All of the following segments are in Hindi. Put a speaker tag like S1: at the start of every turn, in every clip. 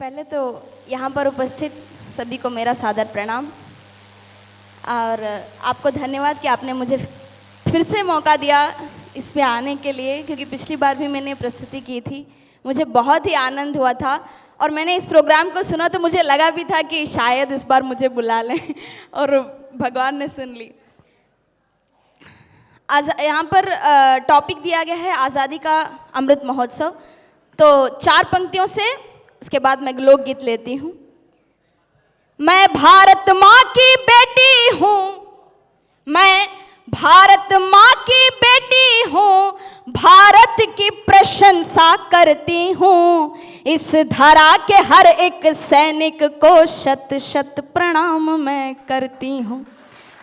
S1: पहले तो यहाँ पर उपस्थित सभी को मेरा सादर प्रणाम और आपको धन्यवाद कि आपने मुझे फिर से मौका दिया इस पे आने के लिए, क्योंकि पिछली बार भी मैंने प्रस्तुति की थी। मुझे बहुत ही आनंद हुआ था और मैंने इस प्रोग्राम को सुना तो मुझे लगा भी था कि शायद इस बार मुझे बुला लें और भगवान ने सुन ली। आज यहाँ पर टॉपिक दिया गया है आज़ादी का अमृत महोत्सव। तो 4 पंक्तियों से उसके बाद मैं लोकगीत लेती हूँ। मैं भारत माँ की बेटी हूँ, मैं भारत माँ की बेटी हूँ, भारत की प्रशंसा करती हूँ। इस धरा के हर एक सैनिक को शत शत प्रणाम मैं करती हूँ,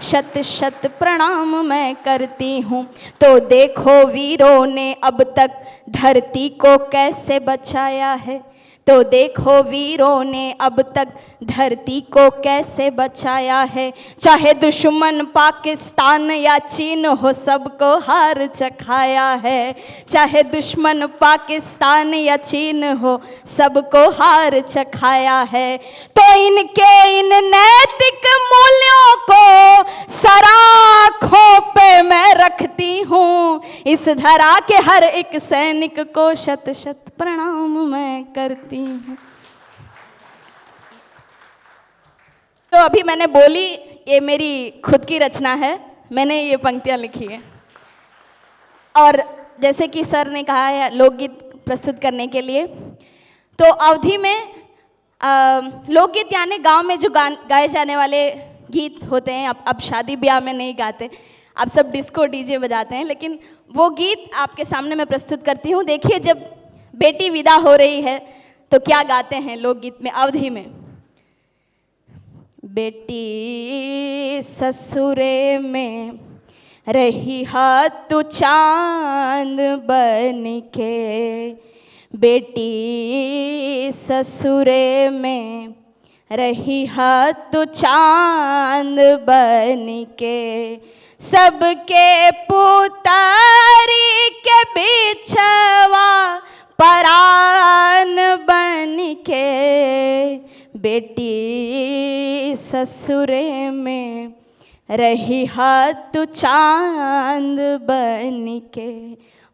S1: शत शत प्रणाम मैं करती हूँ। तो देखो वीरों ने अब तक धरती को कैसे बचाया है, तो देखो वीरों ने अब तक धरती को कैसे बचाया है। चाहे दुश्मन पाकिस्तान या चीन हो, सबको हार चखाया है। चाहे दुश्मन पाकिस्तान या चीन हो, सबको हार चखाया है। तो इनके इन नैतिक मूल्यों को सराखों पे मैं रखती हूँ। इस धरा के हर एक सैनिक को शत शत प्रणाम मैं करती हूँ। तो अभी मैंने बोली, ये मेरी खुद की रचना है, मैंने ये पंक्तियाँ लिखी है। और जैसे कि सर ने कहा है लोकगीत प्रस्तुत करने के लिए, तो अवधि में लोकगीत यानी गांव में जो गाए जाने वाले गीत होते हैं। अब शादी ब्याह में नहीं गाते, अब सब डिस्को डीजे बजाते हैं, लेकिन वो गीत आपके सामने मैं प्रस्तुत करती हूँ। देखिए, जब बेटी विदा हो रही है तो क्या गाते हैं लोकगीत में, अवधि में। बेटी ससुरे में रही हाथ तू चांद बन के, बेटी ससुरे में रही हाथ तू चांद बन के, सबके पुतारी के बिछवा परान बन के, बेटी ससुरे में रही हाथ तू चांद बन के।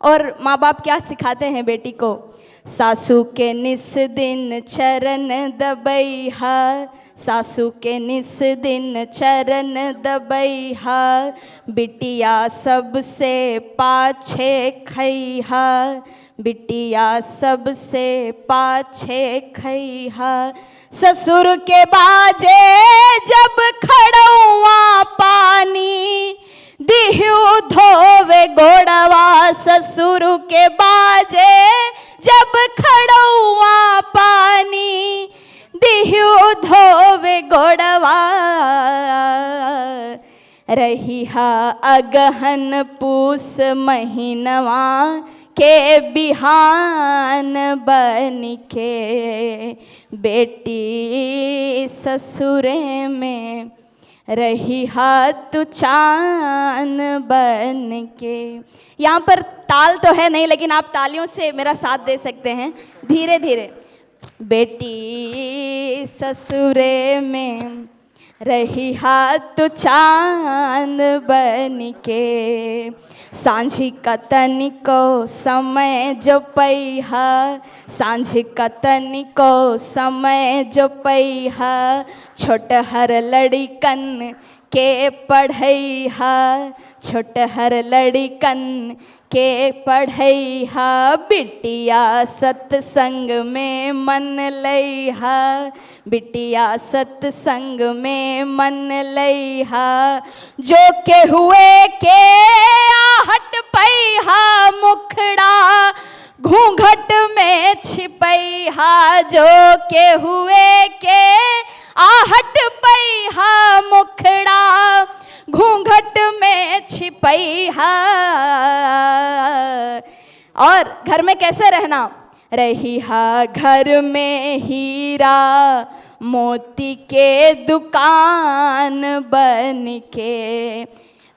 S1: और माँ बाप क्या सिखाते हैं बेटी को, सासू के निस दिन चरण दबैहा, सासू के निस दिन चरण दबैहा, बिटिया सबसे पाछे खैहा, बिटिया सबसे पाछे खैहा। ससुर के बाजे जब खड़ौआ पानी, दिहु धोवे गोड़वा, ससुर के बाजे जब खड़ौआ पानी, दिहु धोवे गोड़वा, रही हा अगहन पूस महीनवा के बिहान बन के, बेटी ससुरे में रही हाथ तू चांद बन के। यहाँ पर ताल तो है नहीं, लेकिन आप तालियों से मेरा साथ दे सकते हैं धीरे धीरे। बेटी ससुरे में रही हाथ तू चांद बन के, सांझी का तनिको समय जो पैहा, सांझी का तनिको समय जो पैहा, छोटहर लड़िकन के पढ़ैहा, छोटहर लड़िकन के पढ़ैहा, बिटिया सत्संग में मन लैहा, बिटिया सत्संग में मन लैहा, जो के हुए के आहट पैहा, मुखड़ा घूंघट में छिपैहा, जो के हुए के आहट पैहा, मुखड़ा घूंघट में छिपैहा। और घर में कैसे रहना, रही हा घर में हीरा मोती के दुकान बन के,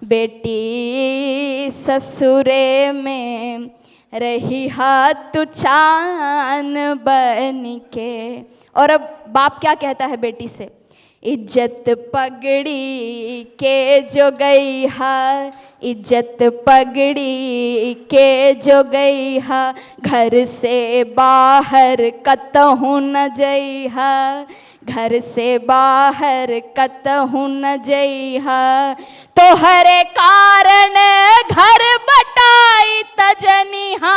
S1: बेटी ससुरे में रही हाथ तू चान बन के। और अब बाप क्या कहता है बेटी से, इज्जत पगड़ी के जो गई हा, इज्जत पगड़ी के जो गई हा, घर से बाहर कतहूँ न जइहा, घर से बाहर कतहूँ न जइहा, तोहरे कारण घर बटाई तजनिहा,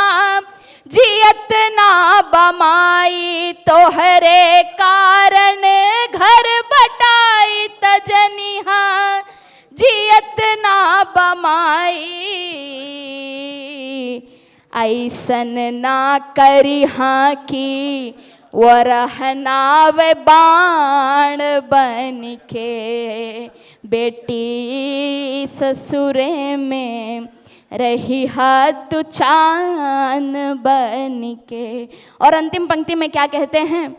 S1: जियत ना बमाई, तोहरे कारण घर बटाई तजनिहा, जियत ना बमाई, ऐसन ना करिहा की वरहनाव बाण बन के, बेटी ससुरे में रही हाथ तू चान बन के। और अंतिम पंक्ति में क्या कहते हैं,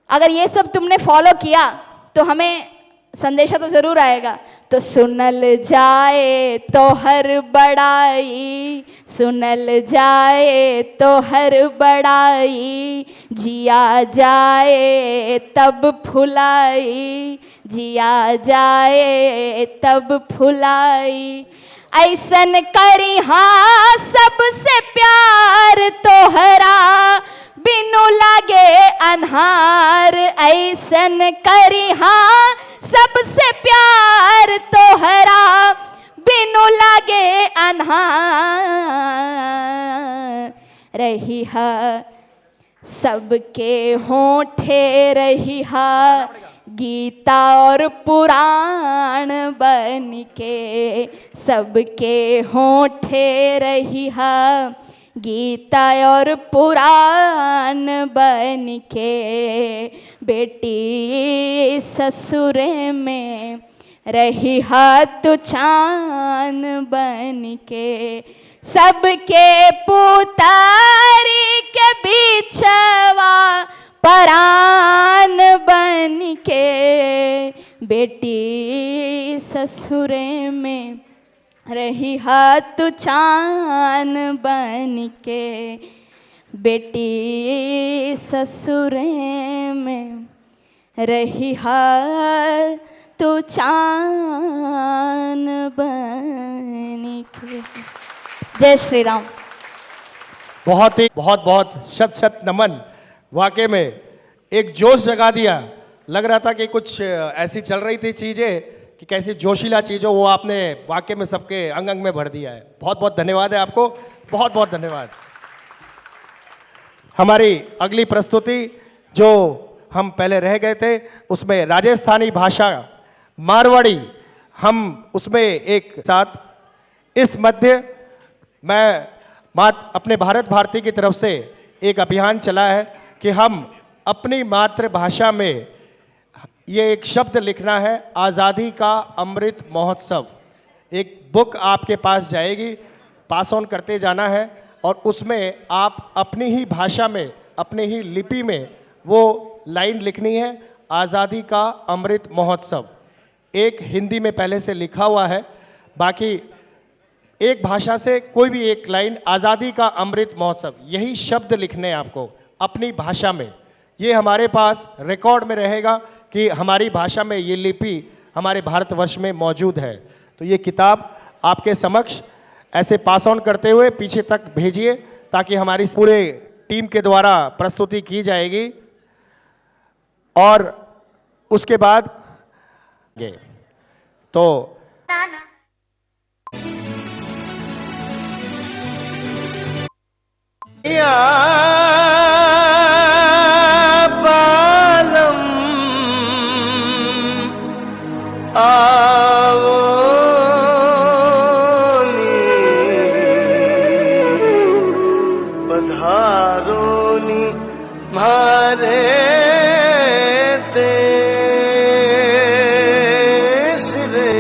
S1: अगर ये सब तुमने फॉलो किया तो हमें संदेशा तो ज़रूर आएगा। तो सुनल जाए तो हर बड़ाई, सुनल जाए तो हर बड़ाई, जिया जाए तब फुलाई, जिया जाए तब फुलाई, ऐसन करी हाँ सबसे प्यार तोहरा, बिनु लागे अन्हार, ऐसन करी हाँ सबसे प्यार तोहरा, बिनु लागे अन्हार, रही हा सबके होठे, रही हा गीता और पुराण बन के, सबके होठे रही हा गीता और पुराण बन के, बेटी ससुरे में रही हाथ चान बन के, सबके पुतारी के बिछवा परान बन के, बेटी ससुरे में रही हाथ चान बन के, बेटी ससुरे में रही हाथ चान बन के। जय श्री राम।
S2: बहुत ही बहुत बहुत शत शत नमन। वाकई में एक जोश जगा दिया। लग रहा था कि कुछ ऐसी चल रही थी चीज़ें कि कैसी जोशीला चीज़ों, वो आपने वाकई में सबके अंग अंग में भर दिया है। बहुत बहुत धन्यवाद है आपको, बहुत बहुत धन्यवाद। हमारी अगली प्रस्तुति जो हम पहले रह गए थे उसमें राजस्थानी भाषा मारवाड़ी, हम उसमें एक साथ इस मध्य मैं अपने भारत भारती की तरफ से एक अभियान चला है कि हम अपनी मातृभाषा में ये एक शब्द लिखना है, आज़ादी का अमृत महोत्सव। एक बुक आपके पास जाएगी, पास ऑन करते जाना है और उसमें आप अपनी ही भाषा में, अपनी ही लिपि में वो लाइन लिखनी है, आज़ादी का अमृत महोत्सव। एक हिंदी में पहले से लिखा हुआ है, बाकी एक भाषा से कोई भी एक लाइन, आज़ादी का अमृत महोत्सव, यही शब्द लिखने हैं आपको अपनी भाषा में। ये हमारे पास रिकॉर्ड में रहेगा कि हमारी भाषा में ये लिपि हमारे भारतवर्ष में मौजूद है। तो ये किताब आपके समक्ष ऐसे पास ऑन करते हुए पीछे तक भेजिए ताकि हमारी पूरे टीम के द्वारा प्रस्तुति की जाएगी और उसके बाद तो
S3: बालम आवो पधारोनी मारे देश रे।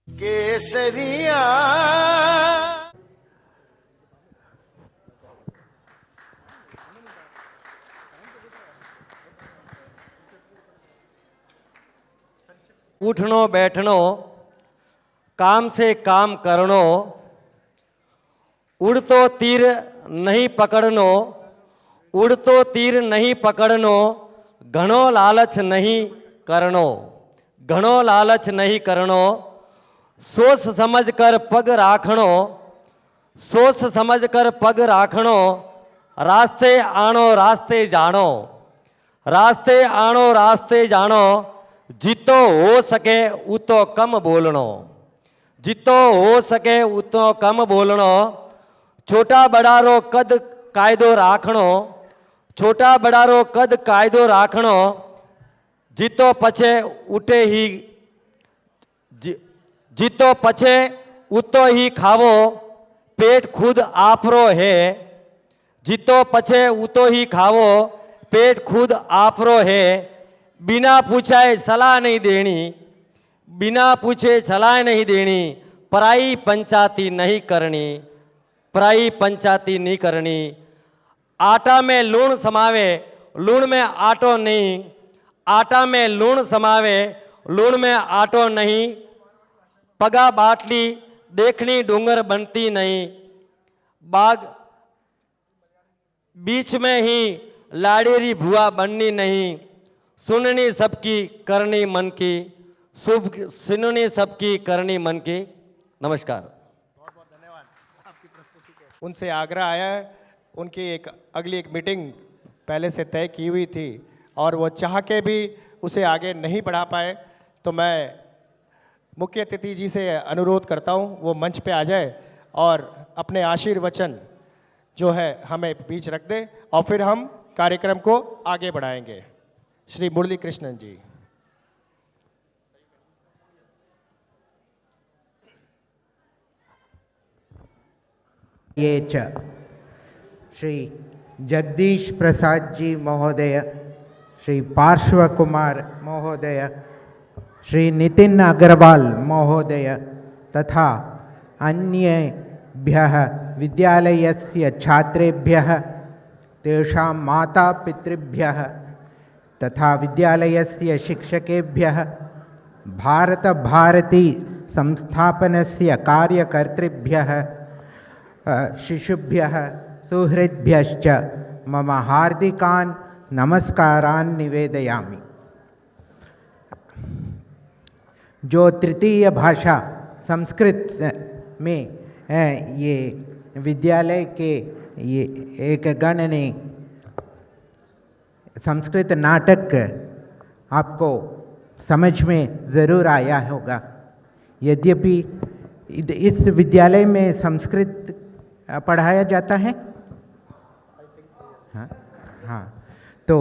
S3: केसरिया
S4: उठनो बैठनो काम से काम करनो उड़तो तीर नहीं पकड़नो उड़तो तीर नहीं पकड़नो घणो लालच नहीं करनो घणो लालच नहीं करनो सोच समझ कर पग राखणो सोच समझ कर पग राखणो रास्ते आणो रास्ते जानो रास्ते आणो रास्ते जानो जितो हो सके उतो कम बोलनो जितो हो सके उतो कम बोलनो छोटा बड़ा रो कद कायदो राखणो छोटा बड़ा रो कद कायदो राखणो जितो पछे उठे ही जितो पछे उतो ही खावो पेट खुद आपरो है जितो पछे उतो ही खावो पेट खुद आपरो है बिना पूछाए सलाह नहीं देनी बिना पूछे सलाह नहीं देनी पराई पंचायती नहीं करनी पराई पंचायती नहीं करनी आटा में लूण समावे लूण में आटो नहीं आटा में लूण समावे लूण में आटो नहीं पगा बाटली देखनी डूंगर बनती नहीं बाग बीच में ही लाड़ेरी भुआ बननी नहीं सुननी सबकी करनी मन की सुननी सबकी करनी मन की। नमस्कार।
S2: उनसे आग्रह आया है, उनकी अगली मीटिंग पहले से तय की हुई थी और वो चाह के भी उसे आगे नहीं बढ़ा पाए, तो मैं मुख्य अतिथि जी से अनुरोध करता हूँ वो मंच पे आ जाए और अपने आशीर्वचन जो है हमें बीच रख दे और फिर हम कार्यक्रम को आगे बढ़ाएंगे। श्री मुरली कृष्णन जी।
S5: ये च श्री जगदीश प्रसाद जी महोदय, श्री पार्श्व कुमार महोदय, श्री नितिन अग्रवाल महोदय तथा अन्येभ्यः विद्यालयस्य छात्रेभ्यः तेषां मातापितृभ्यः तथा विद्यालयस्य शिक्षकेभ्यः भारतभारती संस्थापनस्य कार्यकर्तृभ्यः शिशुभ्यः सुहृद्भ्यश्च मम हार्दिकान् नमस्कारान् निवेदयामि। जो तृतीय भाषा संस्कृत में ये विद्यालय के ये एक गण ने संस्कृत नाटक आपको समझ में ज़रूर आया होगा। यद्यपि इस विद्यालय में संस्कृत पढ़ाया जाता है। हाँ हाँ, तो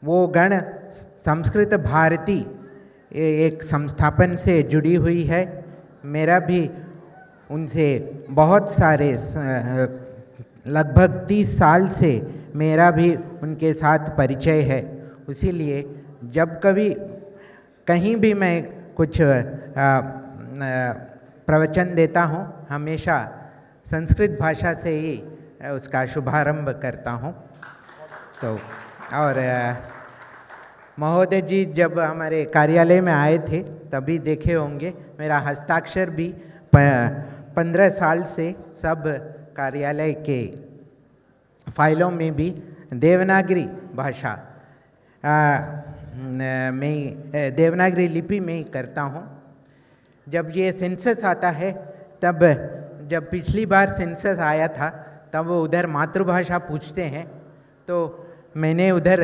S5: वो गण संस्कृत भारती एक संस्थापन से जुड़ी हुई है। मेरा भी उनसे बहुत सारे लगभग 30 साल से मेरा भी उनके साथ परिचय है। इसीलिए जब कभी कहीं भी मैं कुछ प्रवचन देता हूँ हमेशा संस्कृत भाषा से ही उसका शुभारंभ करता हूँ। तो और महोदय जी जब हमारे कार्यालय में आए थे तभी देखे होंगे मेरा हस्ताक्षर भी 15 साल से सब कार्यालय के फाइलों में भी देवनागरी भाषा में देवनागरी लिपि में ही करता हूँ। जब ये सेंसस आता है तब जब पिछली बार सेंसस आया था तब उधर मातृभाषा पूछते हैं तो मैंने उधर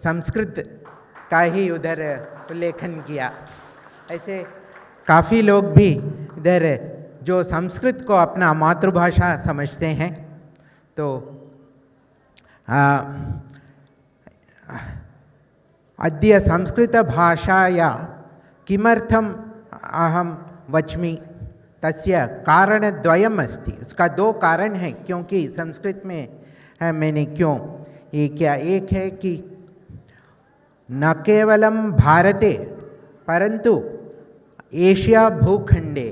S5: संस्कृत का ही उधर उल्लेखन किया। ऐसे काफ़ी लोग भी इधर जो संस्कृत को अपना मातृभाषा समझते हैं। तो अद्य संस्कृतभाषाया किमर्थम् अहं वच्मि तस्य कारणद्वयम् अस्ति। उसका दो कारण है क्योंकि संस्कृत में मैंने क्यों ये किया। एक है कि न केवलं भारते परंतु एशिया भूखंडे,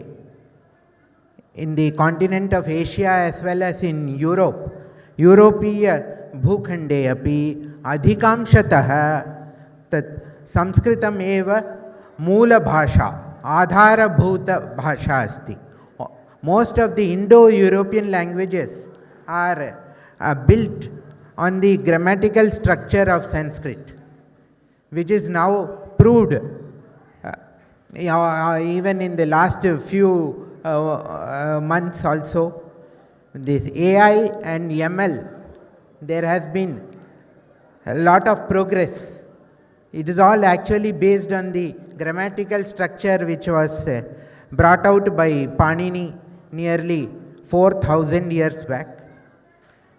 S5: in the continent of Asia as well as in Europe, यूरोपीय भूखंडे अपि अधिकांशतः तत् संस्कृतमेव मूलभाषा, आधारभूत भाषा अस्ति। Most of the Indo European languages are built on the grammatical structure of Sanskrit, which is now proved even in the last few months also. This AI and ML, there has been a lot of progress. It is all actually based on the grammatical structure which was brought out by Panini nearly 4,000 years back.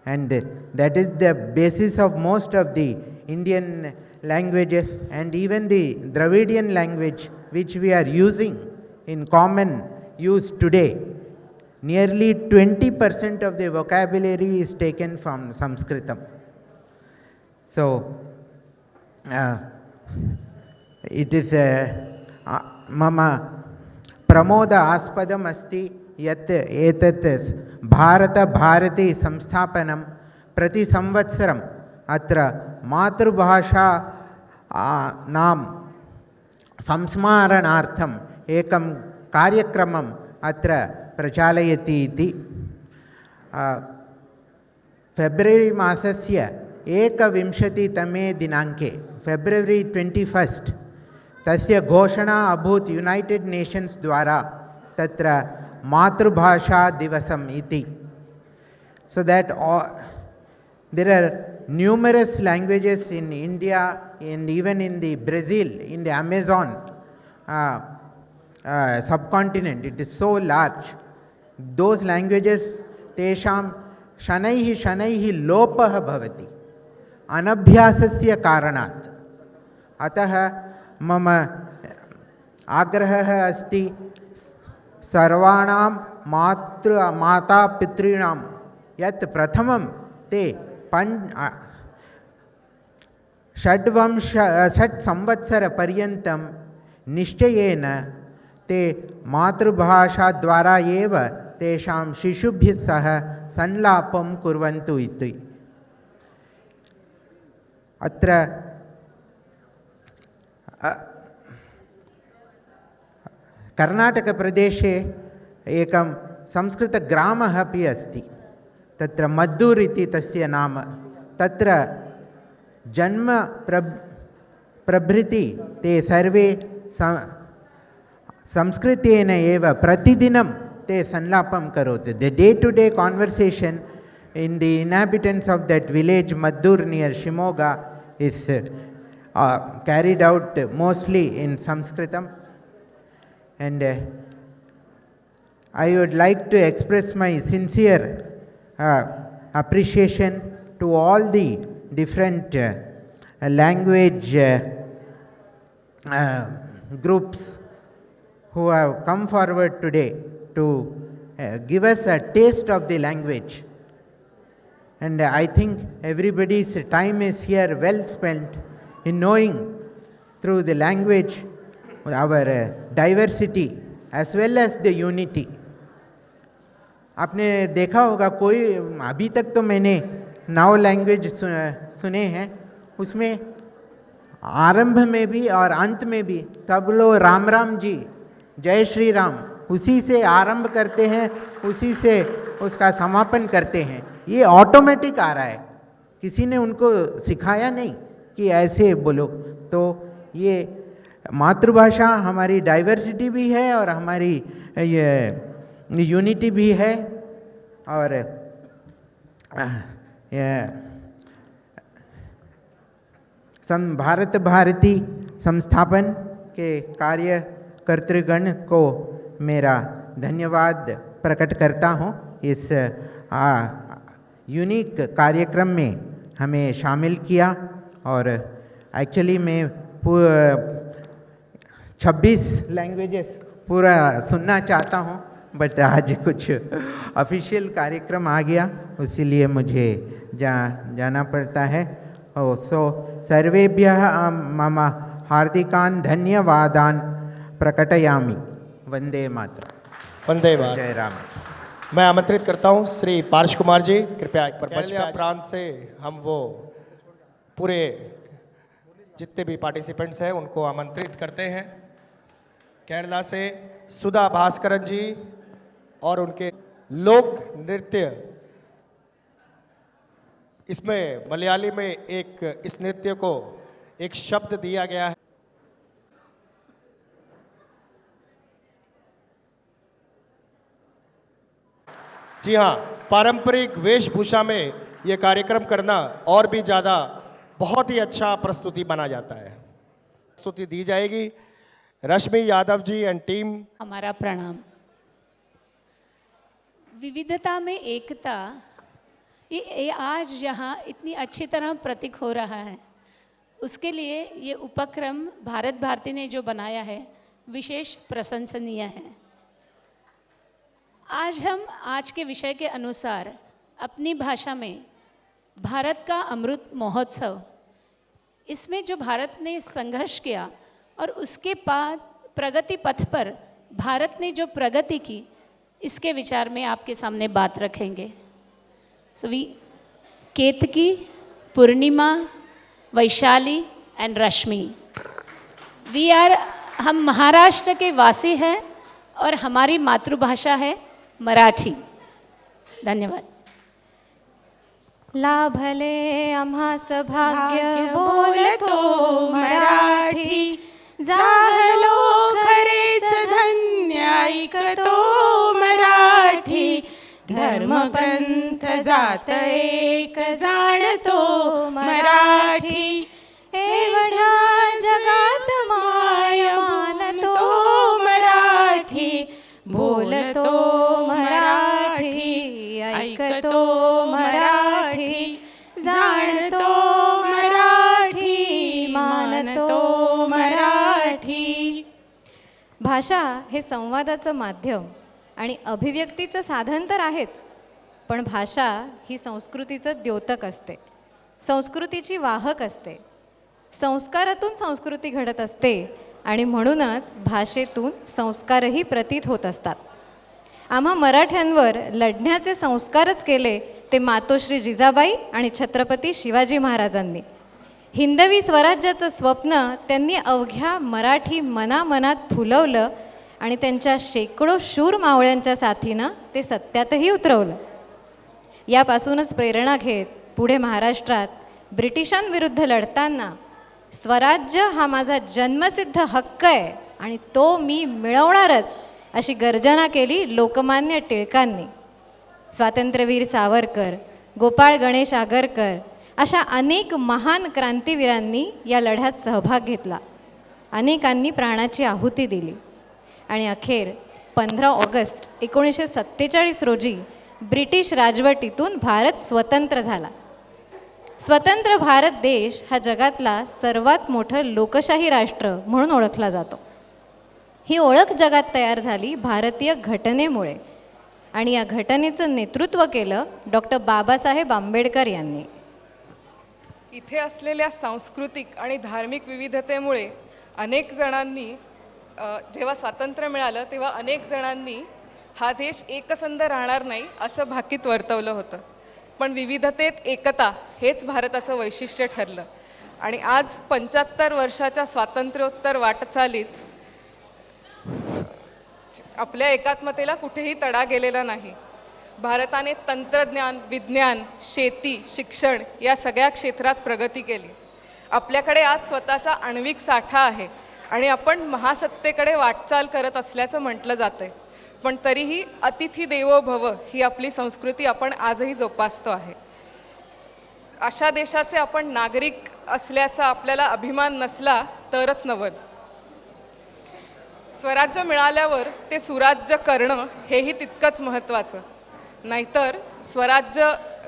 S5: And that is the basis of most of the Indian languages, and even the Dravidian language which we are using in common use today. Nearly 20% of the vocabulary is taken from Sanskritam. So, it is mama pramoda aspadam asti यत् एतत् भारत भारती संस्थापनं प्रति संवत्सरम् अत्र मातृभाषा नाम संस्मरणार्थम् एकं कार्यक्रमम् अत्र प्रचालयति इति। फेब्रवरी मासस्य 21तमे दिनाङ्के, फेब्रवरी 21, तस्य घोषणा अभूत् यूनाइटेड नेशंस द्वारा तत्र मातृभाषा दिवसम इति. So that there are numerous languages in India and even in the Brazil, in the Amazon subcontinent. It is so large. Those languages तेषां शनैः शनैः लोपः भवति अनभ्यासस्य कारणात्. अतः मम आग्रहः अस्ति सर्वाणां माता पितॄणां यत् प्रथमं ते 6 संवत्सरपर्यन्तं निश्चयेन ते मातृभाषाद्वारा एव तेषां शिशुभिः सह संलापं कुर्वन्तु इति. अत्र कर्नाटकप्रदेशे एकं संस्कृतग्रामः अपि अस्ति. तत्र मद्दूर् इति तस्य नाम. तत्र जन्म प्रभृति ते सर्वे संस्कृतेन एव प्रतिदिनं ते संलापं करोति. The day-to-day conversation in the inhabitants of that village Maddur near Shimoga is carried out mostly in Sanskritam. And I would like to express my sincere appreciation to all the different language groups who have come forward today to give us a taste of the language. And I think everybody's time is here well spent in knowing through the language our diversity as well as the unity. आपने देखा होगा कोई अभी तक तो मैंने 9 लैंग्वेज सुने हैं, उसमें आरंभ में भी और अंत में भी सब लोग राम राम जी, जय श्री राम, उसी से आरंभ करते हैं, उसी से उसका समापन करते हैं. ये ऑटोमेटिक आ रहा है, किसी ने उनको सिखाया नहीं कि ऐसे बोलो. तो ये मातृभाषा हमारी डाइवर्सिटी भी है और हमारी ये यूनिटी भी है. और भारत भारती संस्थापन के कार्यकर्तृगण को मेरा धन्यवाद प्रकट करता हूँ। इस यूनिक कार्यक्रम में हमें शामिल किया और एक्चुअली मैं 26 लैंग्वेजेस पूरा सुनना चाहता हूँ, बट आज कुछ ऑफिशियल कार्यक्रम आ गया, इसीलिए मुझे जाना पड़ता है। सो सर्वेभ्यः मम हार्दिकान् धन्यवादान् प्रकटयामि। वंदे मातरम्।
S2: वंदे मातरम्।
S5: जय राम।
S2: मैं आमंत्रित करता हूं श्री पार्श कुमार जी, कृपया एक पर प्रांत से हम वो पूरे जितने भी पार्टिसिपेंट्स हैं उनको आमंत्रित करते हैं। केरला से सुधा भास्करन जी और उनके लोक नृत्य, इसमें मलयाली में इस नृत्य को एक शब्द दिया गया है। जी हाँ, पारंपरिक वेशभूषा में ये कार्यक्रम करना और भी ज़्यादा बहुत ही अच्छा प्रस्तुति बना जाता है। प्रस्तुति दी जाएगी रश्मि यादव जी एंड टीम।
S6: हमारा प्रणाम। विविधता में एकता, ये आज यहाँ इतनी अच्छी तरह प्रतीक हो रहा है, उसके लिए ये उपक्रम भारत भारती ने जो बनाया है विशेष प्रशंसनीय है। आज हम आज के विषय के अनुसार अपनी भाषा में भारत का अमृत महोत्सव, इसमें जो भारत ने संघर्ष किया और उसके बाद प्रगति पथ पर भारत ने जो प्रगति की, इसके विचार में आपके सामने बात रखेंगे। केतकी, पूर्णिमा, वैशाली एंड रश्मि, हम महाराष्ट्र के वासी हैं और हमारी मातृभाषा है मराठी। धन्यवाद।
S7: लाभले आम्हास भाग्य बोलतो मराठी, झालो खरेच धन्य ऐकतो मराठी, धर्मग्रंथ जात एक जाणतो मराठी, एवढ्या जगात माय मानतो मराठी, बोलतो मराठी, ऐकतो मराठी, जाणतो मराठी, मानतो मराठी। भाषा हे संवादाचं माध्यम आणि अभिव्यक्तीचं साधन तर आहेच, पण भाषा ही संस्कृतीचं द्योतक असते, संस्कृतीची वाहक असते, संस्कारातून संस्कृती घडत असते आणि म्हणूनच भाषेतून संस्कारही प्रतीत होत असतात। आम्हा मराठ्यांवर लढण्याचे संस्कारच केले ते मातोश्री जिजाबाई आणि छत्रपती शिवाजी महाराजांनी। हिंदवी स्वराज्याचं स्वप्न त्यांनी अवघ्या मराठी मनामनात फुलवलं आणि त्यांच्या शेकडो शूर मावळ्यांच्या साथीनं ते सत्यातही उतरवलं। यापासूनच प्रेरणा घेत पुढे महाराष्ट्रात ब्रिटिशांविरुद्ध लढताना स्वराज्य हा माझा जन्मसिद्ध हक्क आहे आणि तो मी मिळवणारच अशी गर्जना केली लोकमान्य टिळकांनी। स्वातंत्र्यवीर सावरकर, गोपाळ गणेश आगरकर अशा अनेक महान क्रांतिवीरांनी या लढ्यात सहभाग घेतला, अनेकांनी प्राणाची आहुती दिली आणि अखेर 15 ऑगस्ट 1947 रोजी ब्रिटिश राजवटीतून भारत स्वतंत्र झाला। स्वतंत्र भारत देश हा जगातला सर्वात मोठं लोकशाही राष्ट्र म्हणून ओळखला जातो। ही ओळख जगात तयार झाली भारतीय घटनेमुळे आणि या घटनेचं नेतृत्व केलं डॉक्टर बाबासाहेब आंबेडकर यांनी।
S8: इथे असलेल्या सांस्कृतिक आणि धार्मिक विविधतेमुळे अनेक जणांनी जेव्हा स्वातंत्र्य मिळालं तेव्हा अनेक जणांनी हा देश एकसंध राहणार नाही असं भाकीत वर्तवलं होतं, पण विविधतेत एकता हेच भारताचं वैशिष्ट्य ठरलं आणि आज 75 वर्षाच्या स्वातंत्र्योत्तर वाटचालीत आपल्या एकात्मतेला कुठेही तडा गेलेला नाही। भारताने तंत्रज्ञान, विज्ञान, शेती, शिक्षण या सगळ्या क्षेत्रात प्रगती केली। आपल्याकडे आज स्वतःचा आण्विक साठा आहे आणि आपण महासत्तेकडे वाटचाल करत असल्याचं म्हटलं जातंय, पण तरीही अतिथी देवो भव ही आपली संस्कृती आपण आजही जोपासतो आहे। अशा देशाचे आपण नागरिक असल्याचा आपल्याला अभिमान नसला तरच नवल. स्वराज्य मिळाल्यावर ते सुराज्य करणं हेही तितकंच महत्त्वाचं. नाहीतर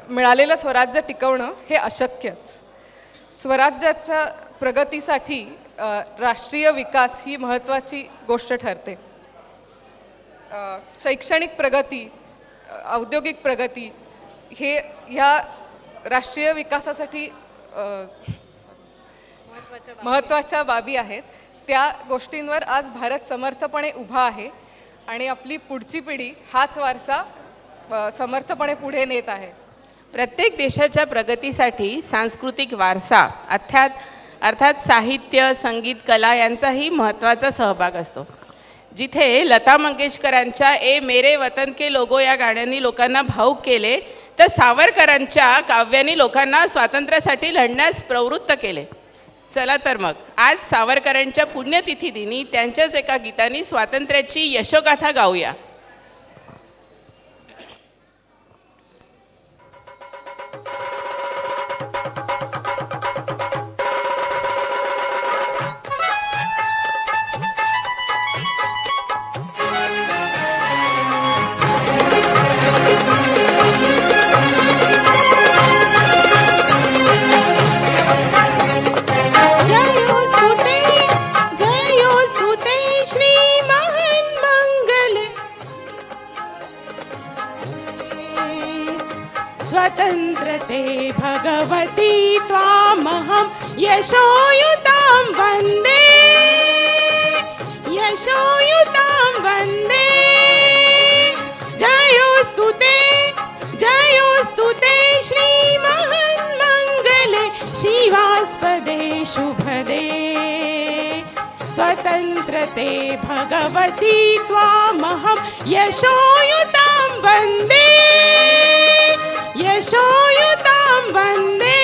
S8: मिळालेलं स्वराज्य टिकवणं हे अशक्यच. स्वराज्याच्या प्रगतीसाठी राष्ट्रीय विकास ही महत्त्वाची गोष्ट ठरते. शैक्षणिक प्रगती, औद्योगिक प्रगती हे ह्या राष्ट्रीय विकासासाठी महत्त्वाच्या बाबी आहेत. त्या गोष्टींवर आज भारत समर्थपणे उभा आहे आणि आपली पुढची पिढी हाच वारसा समर्थपणे पुढे नेत आहे.
S9: प्रत्येक देशाच्या प्रगतीसाठी सांस्कृतिक वारसा अर्थात साहित्य, संगीत, कला यांचाही महत्त्वाचा सहभाग असतो. जिथे लता मंगेशकरांच्या ए मेरे वतन के लोगो या गाण्यांनी लोकांना भावुक केले, तर सावरकरांच्या काव्यांनी लोकांना स्वातंत्र्यासाठी लढण्यास प्रवृत्त केले. चला तर मग आज सावरकरांच्या पुण्यतिथी दिनी त्यांच्याच एका गीतानी स्वातंत्र्याची यशोगाथा गाऊया.
S10: स्वतंत्रते भगवती त्वामहं यशोयुतां वन्दे, यशोयुतां वन्दे. जयोस्तु ते श्रीमन्मङ्गले शिवास्पदे शुभदे. स्वतंत्रते भगवती त्वामहं यशोयुतां वन्दे, यशोयुतां वन्दे.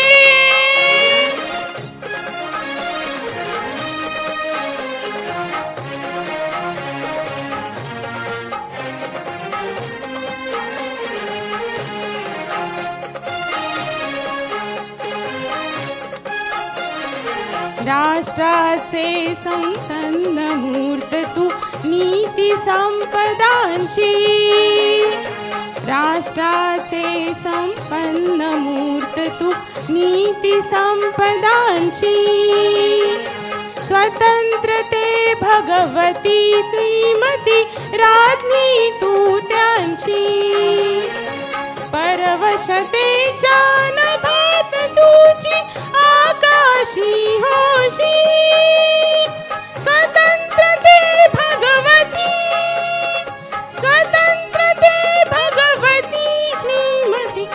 S10: राष्ट्राचे संपन्न मूर्त तू नीती संपदांची, राष्ट्राचे संपन्न मूर्त तू नीती संपदांची. स्वतंत्रते भगवती श्रीमती राज्ञी तू त्यांची. परवशतेच्या नभात तुझी आकाशी होशी. स्वतंत्रते भगवती, स्वतंत्रते भगवती श्रीमती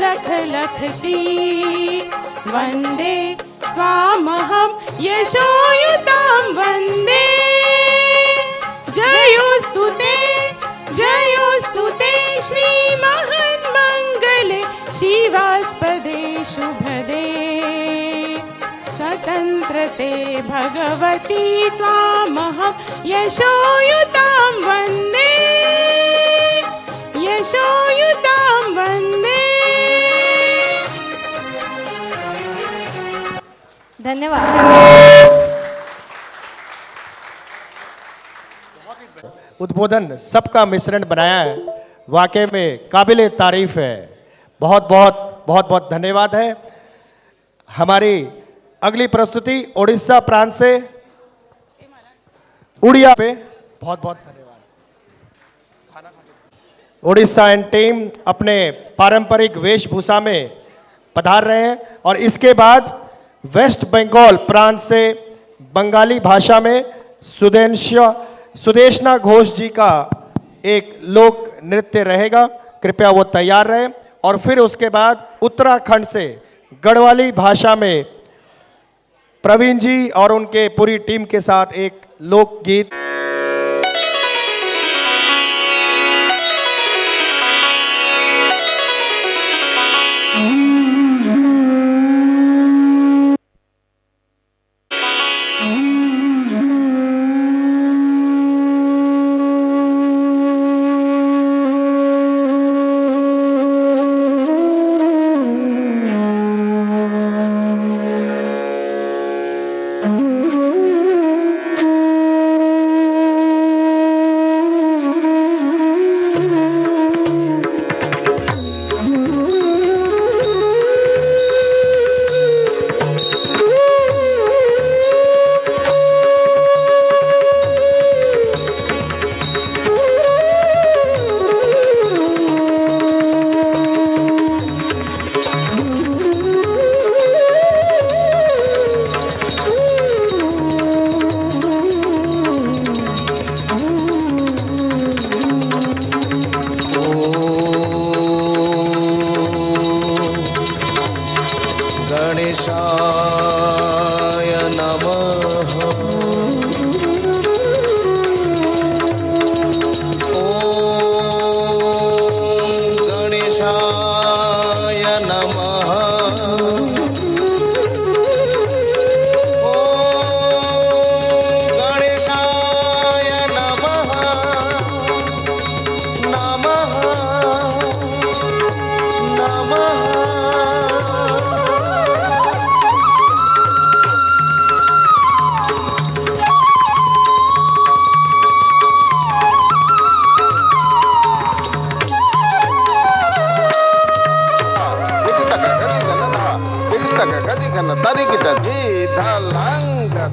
S10: लख लखती. वन्दे त्वामहं यशोयुतां वन्दे. जयोस्तु ते श्रीमन्मङ्गले शिवास्पदे शुभदे. स्वतंत्रते भगवती त्वामहं यशोयुतां वन्दे, यशोयुतां वन्दे.
S7: धन्यवाद.
S2: उद्बोधन सबका मिश्रण बनाया है, वाकई में काबिले तारीफ है. बहुत बहुत बहुत बहुत धन्यवाद है. हमारी अगली प्रस्तुति उड़ीसा प्रांत से उड़िया पे बहुत बहुत धन्यवाद. उड़ीसा एंड टीम अपने पारंपरिक वेशभूषा में पधार रहे हैं और इसके बाद वेस्ट बंगाल प्रांत से बंगाली भाषा में सुदेशना घोष जी का एक लोक नृत्य रहेगा. कृपया वो तैयार रहे. और फिर उसके बाद उत्तराखंड से गढ़वाली भाषा में प्रवीण जी और उनके पूरी टीम के साथ एक लोकगीत.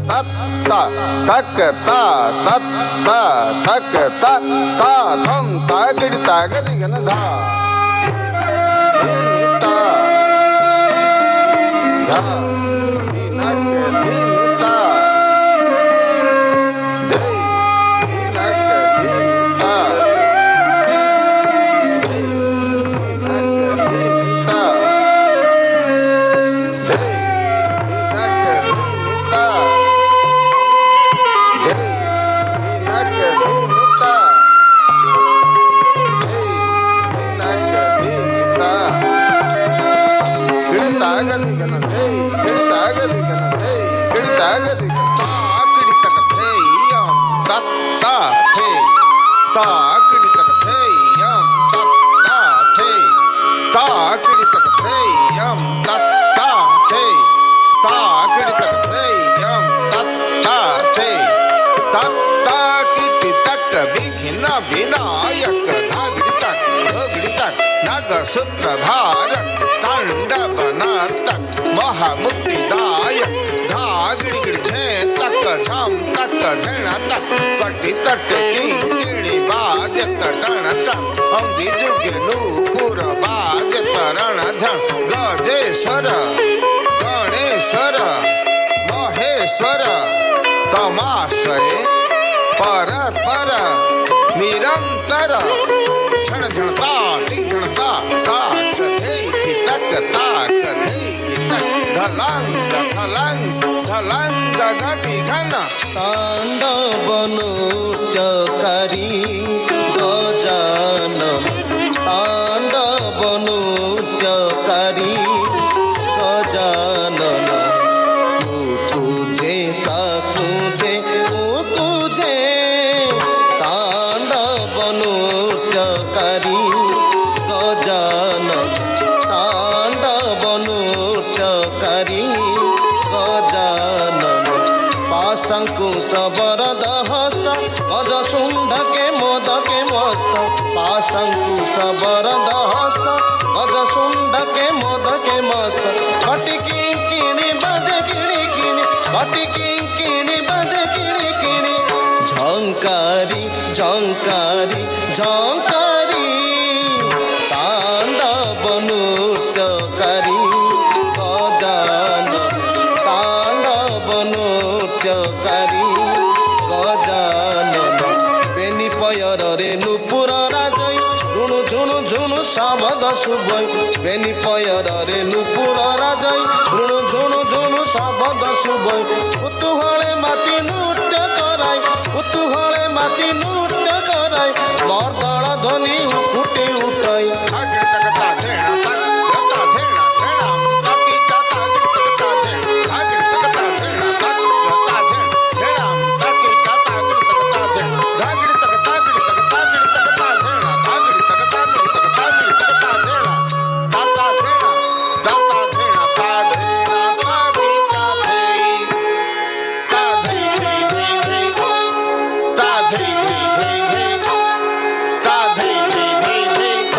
S3: तत ता तक ता तत ता तक ता ता धम ता गड़ी ता गदी गन धा ता धा नक दिन ता दे नक दिन ता दे नक दिन ता दे नक दिन ता दे नक दिन ता दे नक दिन ता गिड़ता गदी गन दे गिड़ता गदी गन दे गिड़ता गदी गन ता आकड़ी तक थे यम सत सा थे ता आकड़ी तक थे यम सत ता थे ता आकड़ी तक थे यम सत ता थे ता आकड़ी तक थे यम सत ता थे तत ता की तक बिघिना विनायक धागड़ी तक नाग सूत्र धारक तांडव नाटक महामुक्तिदायक धागड़ी गिड़े तक झम तक झेणा तक कटी तट की किणी बाज तरण तक अंगी जुग नूपुर बाज तरण झम गजेश्वर गणेश्वर महेश्वर तमाशय पर पर निरंतर झण झण सा झण सा सा कथे तक ताक कथे तक धलंग धलंग धलंग घटी घन
S11: तांडवनु चकारी गजानन तांडवनु चकारी गजानन तू तुझे ता तुझे तू तुझे तांडवनु चकारी गजानन तांडवनु चकारी गजानन पाशंकुश वरद हस्त गज सुंदके मोदके मस्त पाशंकुश वरद हस्त गज सुंदके मोदके मस्त घटिकी किणी बजे किणी किणी घटिकी किणी बजे किणी किणी झंकारी झंकारी झंकारी तांडवनु चकारी गजानन तांडवनु चकारी गजानन बेनी पयर रे नुपुर राजय ऋणु झुणु झुणु साबद सुबय बेनी पयर रे नुपुर राजय ऋणु झुणु झुणु साबद सुबय कुतूहले माती नृत्य कराय कुतूहले माती नृत्य कराय बरदळ ध्वनि फुटे उठाय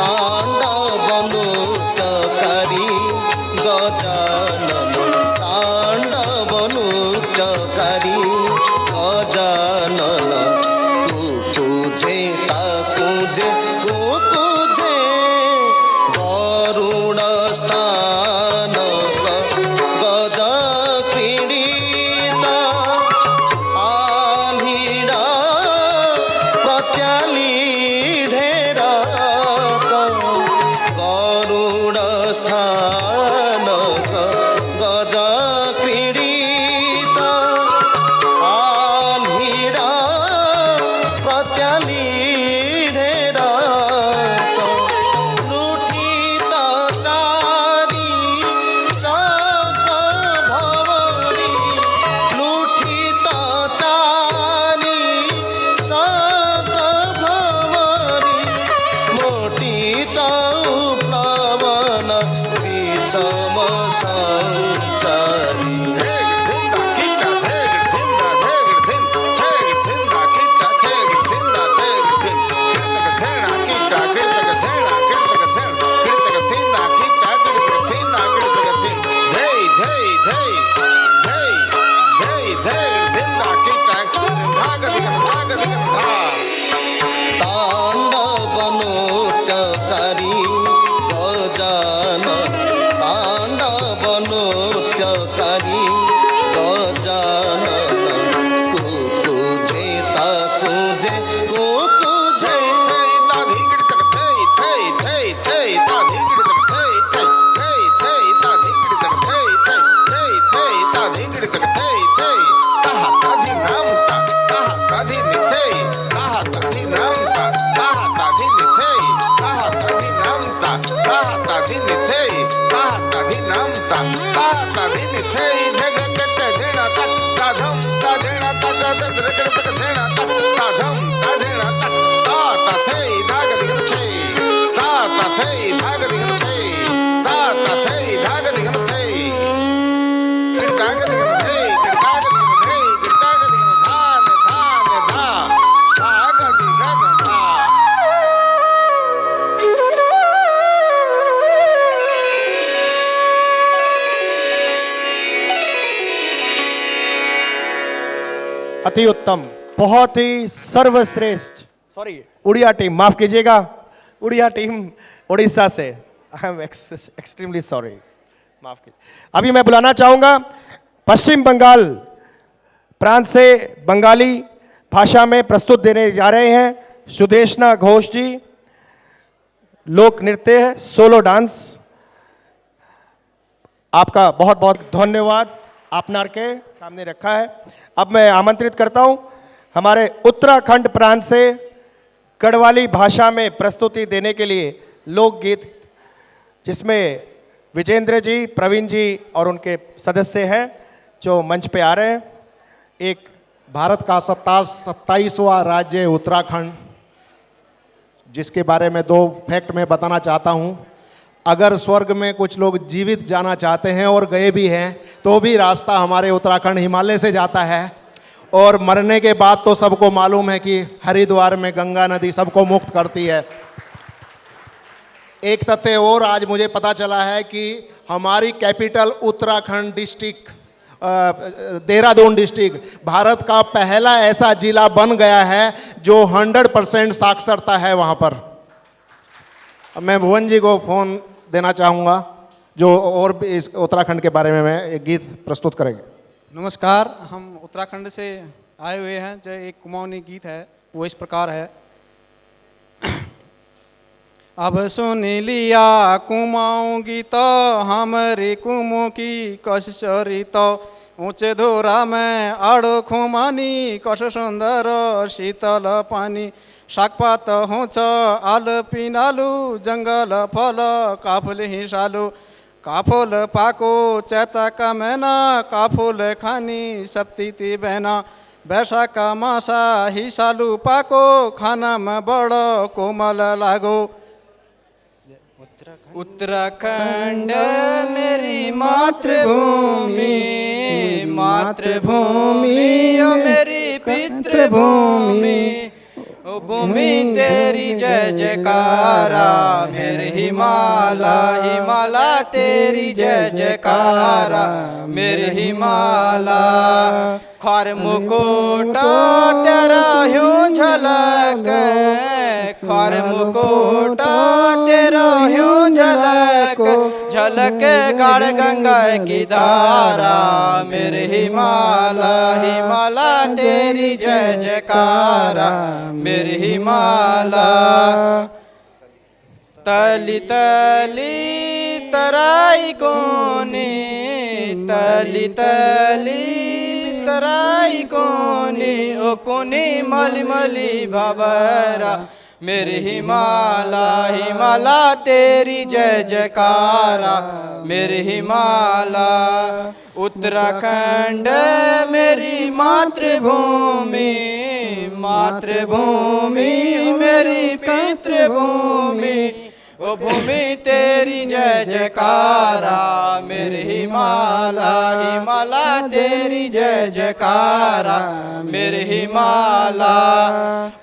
S11: तांडवनु चकारी गजानन तांडवनु चकारी गजानन तू तुझे ता तुझे तू तुझे गरुड स्थानक गज क्रीडिता आल्हिरा प्रत्याली ढेरक गरुड स्थानक गज क्रीडिता आल्हिरा प्रत्याली ढेरक लुठित चारी चक्र भवरी लुठित चारी चक्र भवरी मोटित प्लवन विषम संचारी
S3: धिंदा किटा धेग धिंदा थे झग कट देना तक ताझम ताझेना तक झग तक देना तक ताझम ताझेना तक साता से धाग दिगन थे साता से धाग दिगन थे साता से धाग दिगन थे गिरताग दिगन थे गिरताग दिगन थे गिरताग दिगन धान धान धा धाग दिगन धा
S2: अति उत्तम, बहुत ही सर्वश्रेष्ठ। सॉरी, उड़िया टीम, माफ कीजिएगा, उड़िया टीम उड़ीसा से। आई एम एक्सट्रीमली सॉरी, माफ कीजिए। अभी मैं बुलाना चाहूंगा पश्चिम बंगाल प्रांत से बंगाली भाषा में प्रस्तुत देने जा रहे हैं सुदेशना घोष जी। लोक नृत्य है, सोलो डांस। आपका बहुत बहुत धन्यवाद, आपनार के सामने रखा है। अब मैं आमंत्रित करता हूं हमारे उत्तराखंड प्रांत से गढ़वाली भाषा में प्रस्तुति देने के लिए लोकगीत, जिसमें विजेंद्र जी, प्रवीण जी और उनके सदस्य हैं जो मंच पे आ रहे हैं। एक
S12: भारत का 27वां राज्य उत्तराखंड, जिसके बारे में 2 फैक्ट मैं बताना चाहता हूँ। अगर स्वर्ग में कुछ लोग जीवित जाना चाहते हैं और गए भी हैं, तो भी रास्ता हमारे उत्तराखंड हिमालय से जाता है। और मरने के बाद तो सबको मालूम है कि हरिद्वार में गंगा नदी सबको मुक्त करती है। एक तथ्य और आज मुझे पता चला है कि हमारी capital Uttarakhand district, Dehradun district Bharat का पहला ऐसा जिला बन गया है जो 100% साक्षरता है वहाँ पर। मैं भुवन जी को फ़ोन देना चाहूँगा जो और भी इस उत्तराखंड के बारे में एक गीत प्रस्तुत करेंगे।
S13: नमस्कार, हम उत्तराखंड से आए हुए हैं। जो एक कुमाऊनी गीत है वो इस प्रकार है। अब सुन लिया कुमाऊं गीत हमरे कुमो की कश चरित ऊंचे धोरा में आड़ो खुमानी कश सुंदर शीतल पानी शाकपात होच आल पिनालू जंगल फल काफुल हिसालू काफुल पाको चैता का मैना काफुल खानी सप्तीति बहना बैसाख मासा हिसालू पाको खाना में बड़ो कोमल लागो। उत्तराखंड मेरी मातृभूमि, मातृभूमि ओ मेरी पितृभूमि, ओ भूमि तेरी जय जयकारा, मेरे हिमाला हिमाला तेरी जय जयकारा, मेरे हिमाला। ख्वार मुकुट तेरा यूं झलक, ख्वार मुकुट तेरा यूं झलक, झलक गाढ़ गंगा की धारा, मेरे हिमाला हिमाला तेरी जय जयकारा, मेरे हिमाला। तली तली तराई कोनी, तली तली तराई कोनी, ओ कोनी मली मली भवरा, मेरे हिमाला हिमाला तेरी जय जयकारा, मेरे हिमाला। उत्तराखंड मेरी मातृभूमि, मातृभूमि मेरी पितृभूमि, ओ भूमि तेरी जय जयकारा, मेरे हिमाला हिमाला तेरी जय जयकारा, मेरे हिमाला।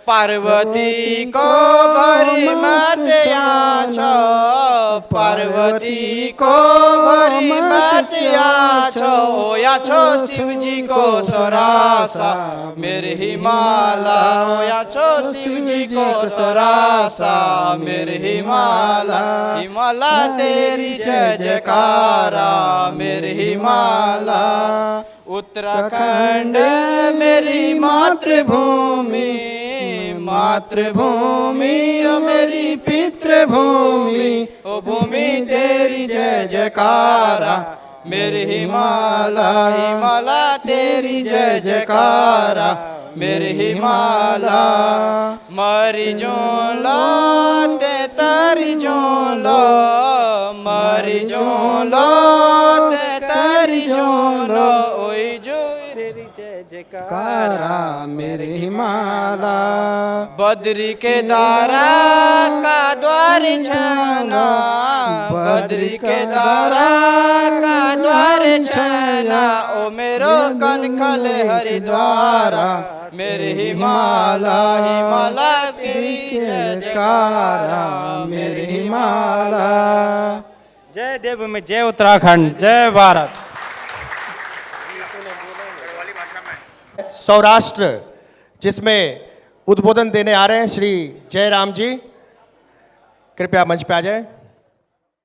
S13: पार्वती को भरी मत आछो, पार्वती को भरी मत आछो, ओया छो शिव जी को सरासा, मेरे हिमाला ओया छो शिव जी को सरासा, मेरे हिमाला हिमाला तेरी जय जयकारा, मेरे हिमाला। उत्तराखंड मेरी मातृभूमि, मातृभूमि ओ मेरी पितृभूमि, ओ भूमि तेरी जय जयकारा, मेरे हिमाला हिमाला तेरी जय जयकारा, मेरे हिमाला। मरी जोला ते तारी जोला, मरी जोला ते तारी जोला, हरि जय जयकारा मेरे हिमाला
S14: बद्री के द्वारा का द्वार छाना बद्री के द्वारा का द्वार छाना ओ मेरो कनखल हरिद्वारा मेरे हिमाला हिमाला फिरी जय जयकारा मेरे हिमाला।
S13: जय देव में जय उत्तराखंड जय भारत।
S2: सौराष्ट्र जिसमें उद्बोधन देने आ रहे हैं श्री जयराम जी, कृपया मंच पे आ जाएं।